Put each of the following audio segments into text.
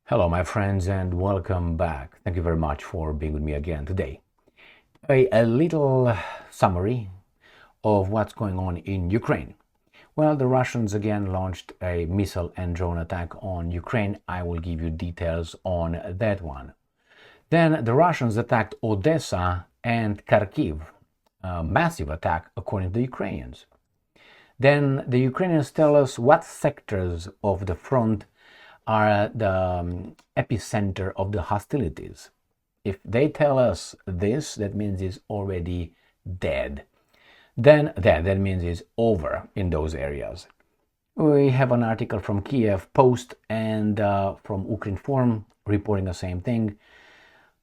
Hello, my friends, and welcome back. Thank you very much for being with me again today. A little summary of what's going on in Ukraine. Well, the Russians again launched a missile and drone attack on Ukraine. I will give you details on that one. Then the Russians attacked Odesa and Kharkiv, a massive attack according to the Ukrainians. Then the Ukrainians tell us what sectors of the front are the epicenter of the hostilities. If they tell us this, that means it's already dead. Then that means it's over in those areas. We have an article from Kiev Post and from Ukrinform reporting the same thing.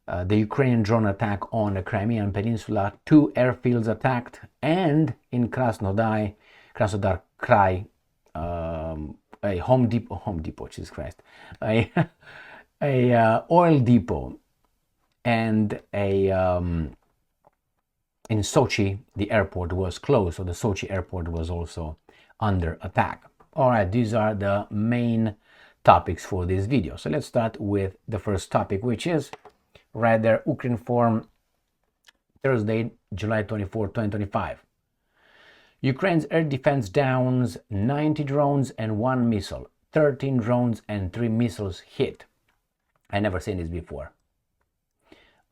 The Ukrainian drone attack on the Crimean Peninsula, 2 airfields attacked, and in Krasnodar Krai, a Home Depot, Jesus Christ, a oil depot, and in Sochi, the airport was closed, so the Sochi airport was also under attack. All right, these are the main topics for this video. So let's start with the first topic, which is right there, Ukrinform, Thursday, July 24, 2025. Ukraine's air defense downs 90 drones and 1 missile. 13 drones and 3 missiles hit. I never seen this before.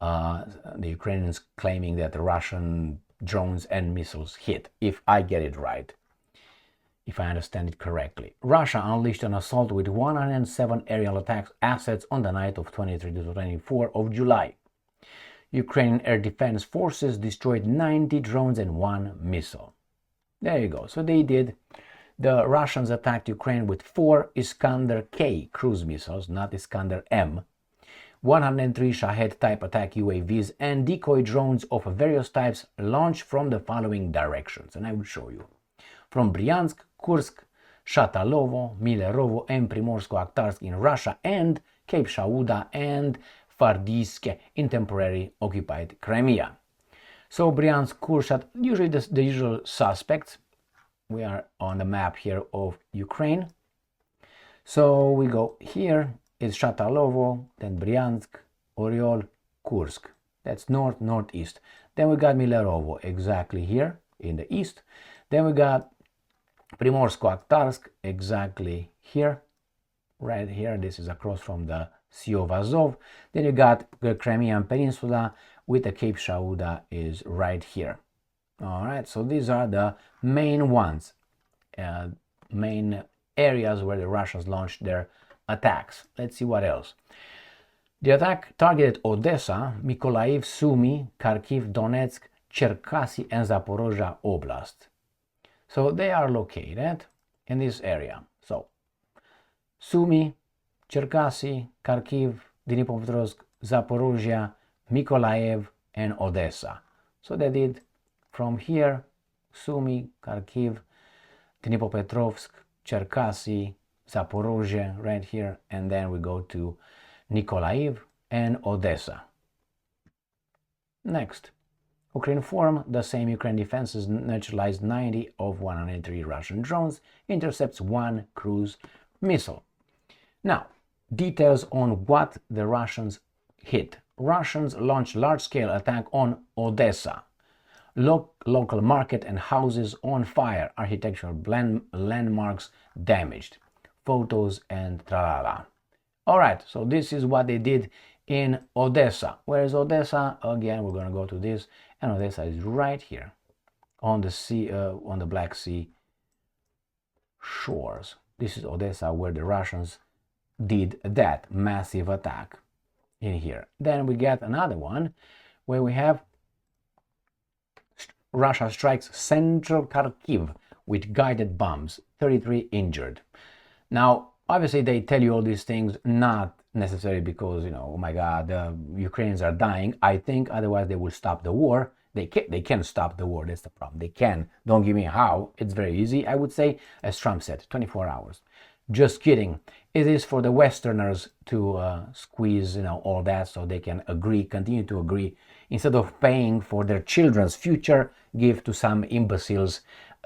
The Ukrainians claiming that the Russian drones and missiles hit, if I get it right, if I understand it correctly. Russia unleashed an assault with 107 aerial attacks assets on the night of 23 to 24 of July. Ukrainian air defense forces destroyed 90 drones and 1 missile. There you go. So they did. The Russians attacked Ukraine with 4 Iskander-K cruise missiles, not Iskander-M, 103 Shahed-type attack UAVs, and decoy drones of various types launched from the following directions. And I will show you. From Bryansk, Kursk, Shatalovo, Milerovo, and Primorsko-Akhtarsk in Russia, and Cape Shauda and Fardisk in temporary occupied Crimea. So Bryansk, Kursk, usually the usual suspects. We are on the map here of Ukraine. So we go here is Shatalovo, then Bryansk, Oriol, Kursk. That's northeast. Then we got Milerovo exactly here in the east. Then we got Primorsko-Akhtarsk exactly here, right here. This is across from the Sea of Azov. Then you got the Crimean Peninsula with the Cape Shauda is right here. All right, so these are the main ones, main areas where the Russians launched their attacks. Let's see what else. The attack targeted Odessa, Mykolaiv, Sumy, Kharkiv, Donetsk, Cherkasy, and Zaporozhye Oblast. So they are located in this area. So Sumy, Cherkasy, Kharkiv, Dnipropetrovsk, Zaporozhye, Mykolaiv, and Odessa. So they did from here, Sumy, Kharkiv, Dnipropetrovsk, Cherkasy, Zaporozhye, right here, and then we go to Mykolaiv and Odessa. Next, Ukrinform, the same Ukraine defenses neutralized 90 of 103 Russian drones, intercepts 1 cruise missile. Now, details on what the Russians hit. Russians launched large-scale attack on Odessa. Local market and houses on fire, architectural landmarks damaged, photos and tralala. All right, so this is what they did in Odessa. Where is Odessa? Again, we're going to go to this, and Odessa is right here on the sea, on the Black Sea shores. This is Odessa, where the Russians did that massive attack in here. Then we get another one where we have Russia strikes central Kharkiv with guided bombs, 33 injured. Now, obviously they tell you all these things not necessarily because, oh my God, the Ukrainians are dying. I think otherwise they will stop the war. They can stop the war. That's the problem. They can. Don't give me how. It's very easy. I would say, as Trump said, 24 hours. Just kidding. It is for the Westerners to squeeze, all that so they can agree, continue to agree, instead of paying for their children's future, give to some imbeciles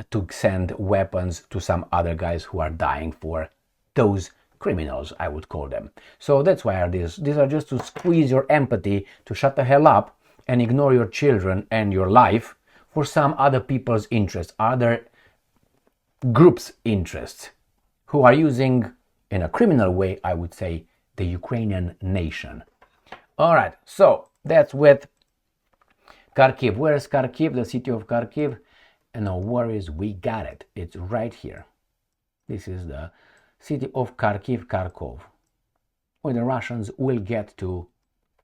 to send weapons to some other guys who are dying for those criminals, I would call them. So that's why these are just to squeeze your empathy, to shut the hell up and ignore your children and your life for some other people's interests, other groups' interests, who are using, in a criminal way, I would say, the Ukrainian nation. All right, so that's with Kharkiv. Where is Kharkiv? The city of Kharkiv. And no worries, we got it. It's right here. This is the city of Kharkiv, Kharkov, where the Russians will get to,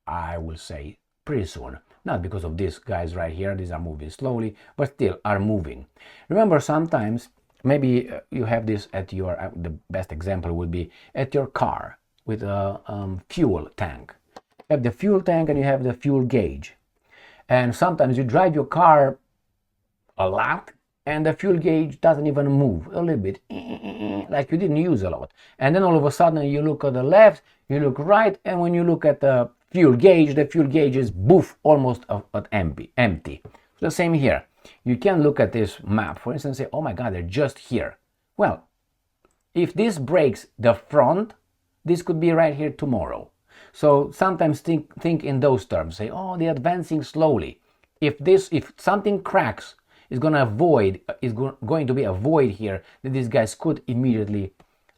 I will say, pretty soon. Not because of these guys right here, these are moving slowly, but still are moving. Remember, sometimes, maybe you have this at your, the best example would be at your car with a fuel tank. You have the fuel tank and you have the fuel gauge. And sometimes you drive your car a lot and the fuel gauge doesn't even move a little bit, like you didn't use a lot. And then all of a sudden you look at the left, you look right, and when you look at the fuel gauge is boof, almost at empty. The same here. You can look at this map, for instance, and say, oh my God, they're just here. Well, if this breaks the front, this could be right here tomorrow. So sometimes think in those terms. Say, oh, they're advancing slowly. If something cracks, is going to be a void here that these guys could immediately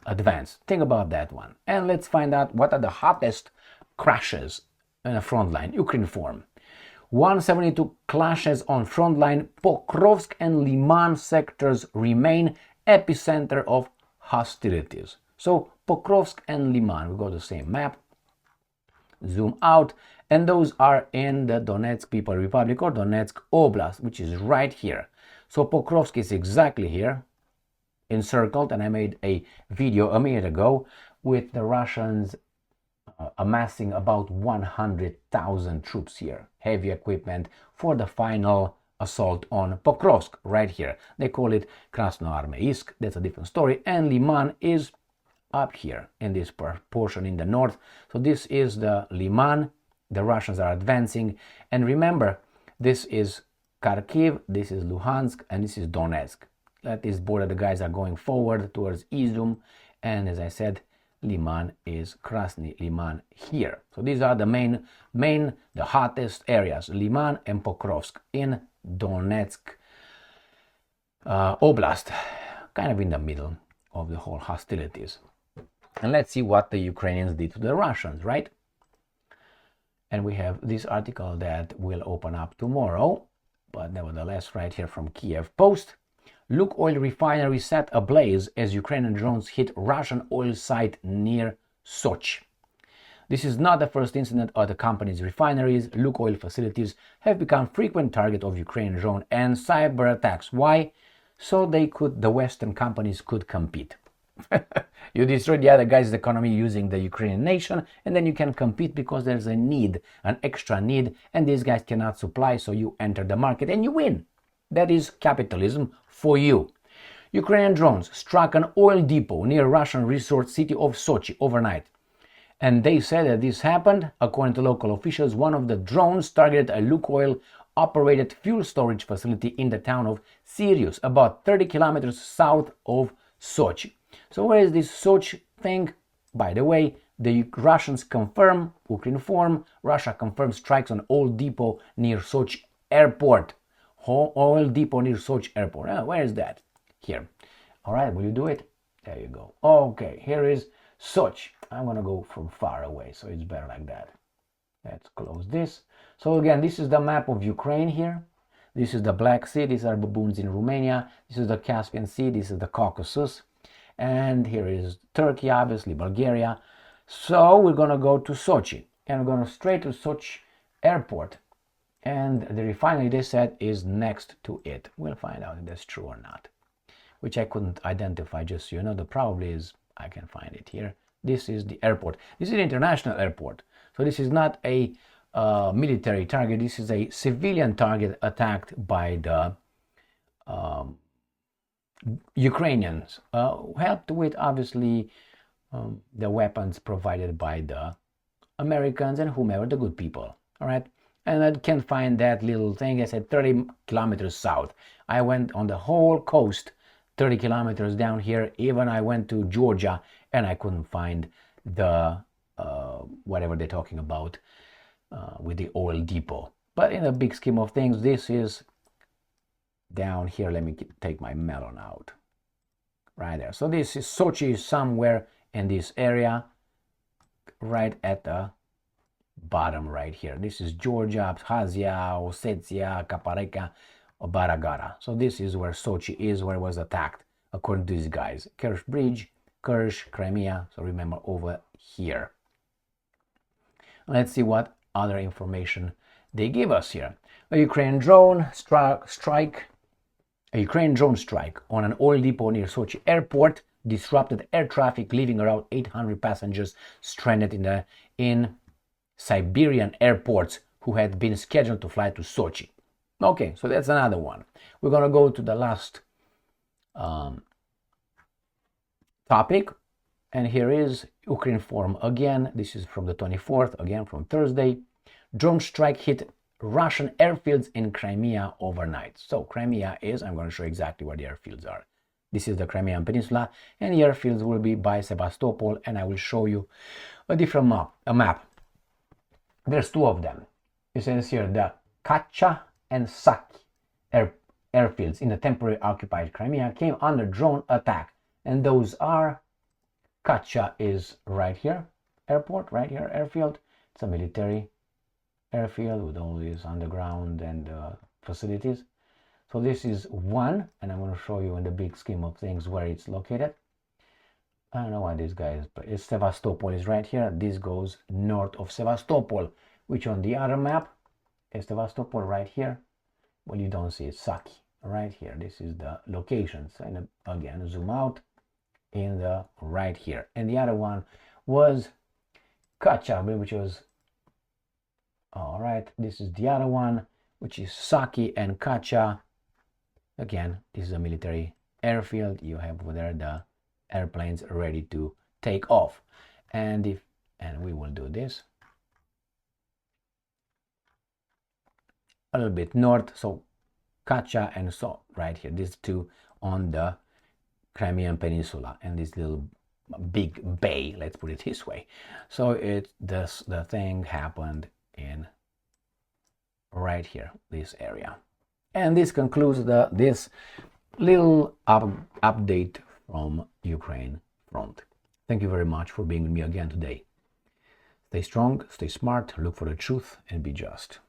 advance. Think about that one. And let's find out what are the hottest crashes in a front line, Ukraine form. 172 clashes on front line. Pokrovsk and Lyman sectors remain epicenter of hostilities. So Pokrovsk and Lyman, we got the same map. Zoom out, and those are in the Donetsk People Republic or Donetsk Oblast, which is right here. So Pokrovsk is exactly here, encircled, and I made a video a minute ago with the Russians amassing about 100,000 troops here, heavy equipment for the final assault on Pokrovsk right here. They call it Krasnoarmeysk, that's a different story, and Lyman is up here in this portion in the north. So this is the Lyman, the Russians are advancing, and remember, this is Kharkiv, this is Luhansk, and this is Donetsk. At this border the guys are going forward towards Izum, and as I said, Lyman is Krasny Lyman here. So these are the main, the hottest areas, Lyman and Pokrovsk in Donetsk Oblast, kind of in the middle of the whole hostilities. And let's see what the Ukrainians did to the Russians, right? And we have this article that will open up tomorrow, but nevertheless right here from Kiev Post. Lukoil refinery set ablaze as Ukrainian drones hit Russian oil site near Sochi. This is not the first incident at the company's refineries. Lukoil facilities have become frequent target of Ukrainian drone and cyber attacks. Why? So the Western companies could compete. You destroy the other guy's economy using the Ukrainian nation, and then you can compete because there's a need, an extra need, and these guys cannot supply, so you enter the market and you win. That is capitalism for you. Ukrainian drones struck an oil depot near Russian resort city of Sochi overnight. And they said that this happened, according to local officials, one of the drones targeted a Lukoil operated fuel storage facility in the town of Sirius, about 30 kilometers south of Sochi. So where is this Sochi thing? By the way, the Russians confirm, Ukraine form, Russia confirms strikes on oil depot near Sochi airport. Oil depot near Sochi airport. Where is that? Here. All right, will you do it? There you go. Okay, here is Sochi. I'm going to go from far away, so it's better like that. Let's close this. So again, this is the map of Ukraine here. This is the Black Sea. These are baboons in Romania. This is the Caspian Sea. This is the Caucasus. And here is Turkey, obviously, Bulgaria. So we're going to go to Sochi. And we're going to straight to Sochi airport. And the refinery, they said, is next to it. We'll find out if that's true or not. Which I couldn't identify, just so you know. The probably is, I can find it here. This is the airport. This is an international airport. So this is not a military target. This is a civilian target attacked by the Ukrainians, helped with obviously the weapons provided by the Americans and whomever, the good people. All right, and I can't find that little thing. I said 30 kilometers south. I went on the whole coast, 30 kilometers down here. Even I went to Georgia and I couldn't find the whatever they're talking about with the oil depot. But in the big scheme of things, this is down here. Let me take my melon out right there. So this is Sochi, somewhere in this area, right at the bottom right here. This is Georgia, Abkhazia, Ossetia, Kapareka, Baragara. So this is where Sochi is, where it was attacked, according to these guys. Kerch Bridge, Kerch, Crimea. So remember, over here. Let's see what other information they give us here. A Ukrainian drone strike on an oil depot near Sochi airport disrupted air traffic, leaving around 800 passengers stranded in Siberian airports who had been scheduled to fly to Sochi. Okay, so that's another one. We're going to go to the last topic, and here is Ukraine Forum again. This is from the 24th, again from Thursday. Drone strike hit Russian airfields in Crimea overnight. So Crimea is, I'm going to show you exactly where the airfields are. This is the Crimean Peninsula, and the airfields will be by Sevastopol, and I will show you a different map. There's two of them. It says here the Kacha and Saki airfields in the temporary occupied Crimea came under drone attack, and those are, Kacha is right here, airport, right here, airfield. It's a military airfield with all these underground and facilities. So this is one, and I'm going to show you in the big scheme of things where it's located. I don't know why this guy is, but it's Sevastopol is right here. This goes north of Sevastopol, which on the other map is Sevastopol right here. Well, you don't see it, Saki right here. This is the locations, and again, zoom out in the right here. And the other one was Kacha, which was, all right, this is the other one, which is Saki and Kacha. Again, this is a military airfield. You have over there the airplanes ready to take off, and we will do this a little bit north. So Kacha and so right here, these two on the Crimean Peninsula, and this little big bay, let's put it this way. So the thing happened in right here, this area. And this concludes this little update from Ukraine front. Thank you very much for being with me again today. Stay strong, stay smart, look for the truth, and be just.